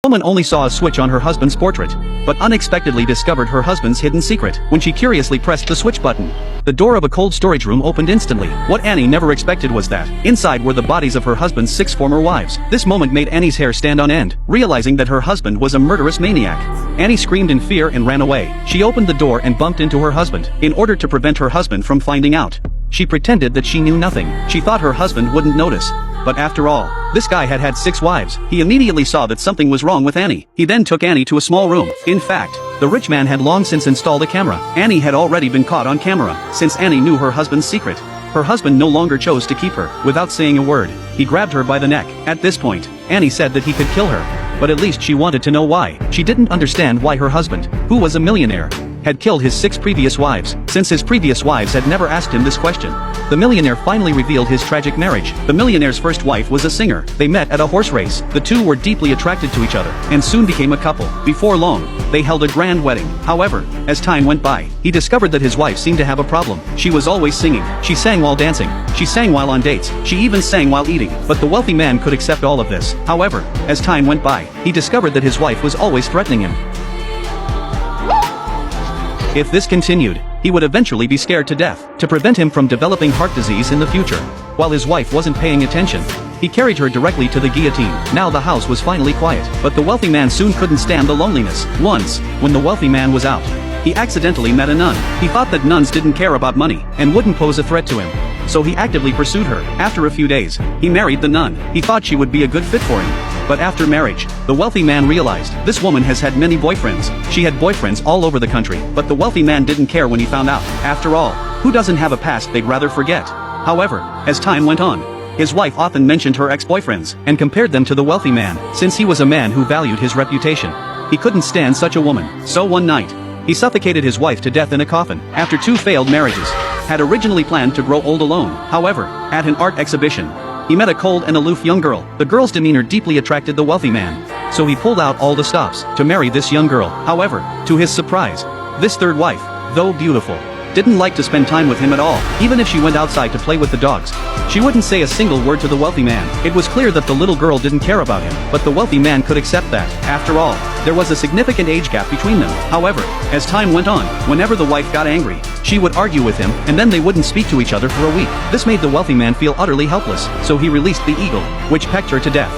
The woman only saw a switch on her husband's portrait, but unexpectedly discovered her husband's hidden secret when she curiously pressed the switch button. The door of a cold storage room opened instantly. What Annie never expected was that inside were the bodies of her husband's 6 former wives. This moment made Annie's hair stand on end, realizing that her husband was a murderous maniac. Annie screamed in fear and ran away. She opened the door and bumped into her husband, in order to prevent her husband from finding out. She pretended that she knew nothing. She thought her husband wouldn't notice. But after all, this guy had 6 wives. He immediately saw that something was wrong with Annie. He then took Annie to a small room. In fact, the rich man had long since installed a camera. Annie had already been caught on camera, since Annie knew her husband's secret. Her husband no longer chose to keep her. Without saying a word, he grabbed her by the neck. At this point, Annie said that he could kill her. But at least she wanted to know why. She didn't understand why her husband, who was a millionaire, had killed his 6 previous wives, since his previous wives had never asked him this question. The millionaire finally revealed his tragic marriage. The millionaire's first wife was a singer. They met at a horse race. The two were deeply attracted to each other, and soon became a couple. Before long, they held a grand wedding. However, as time went by, he discovered that his wife seemed to have a problem. She was always singing. She sang while dancing. She sang while on dates. She even sang while eating. But the wealthy man could accept all of this. However, as time went by, he discovered that his wife was always threatening him. If this continued, he would eventually be scared to death. To prevent him from developing heart disease in the future, while his wife wasn't paying attention, he carried her directly to the guillotine. Now the house was finally quiet, but the wealthy man soon couldn't stand the loneliness. Once, when the wealthy man was out, he accidentally met a nun. He thought that nuns didn't care about money, and wouldn't pose a threat to him. So he actively pursued her. After a few days, he married the nun. He thought she would be a good fit for him. But after marriage, the wealthy man realized this woman has had many boyfriends. She had boyfriends all over the country, but the wealthy man didn't care when he found out. After all, who doesn't have a past they'd rather forget? However, as time went on, his wife often mentioned her ex-boyfriends, and compared them to the wealthy man. Since he was a man who valued his reputation, he couldn't stand such a woman. So one night, he suffocated his wife to death in a coffin. After 2 failed marriages, had originally planned to grow old alone. However, at an art exhibition, he met a cold and aloof young girl. The girl's demeanor deeply attracted the wealthy man, so he pulled out all the stops to marry this young girl. However, to his surprise, this third wife, though beautiful, didn't like to spend time with him at all. Even if she went outside to play with the dogs, she wouldn't say a single word to the wealthy man. It was clear that the little girl didn't care about him, but the wealthy man could accept that. After all, there was a significant age gap between them. However, as time went on, whenever the wife got angry, she would argue with him, and then they wouldn't speak to each other for a week. This made the wealthy man feel utterly helpless, so he released the eagle, which pecked her to death.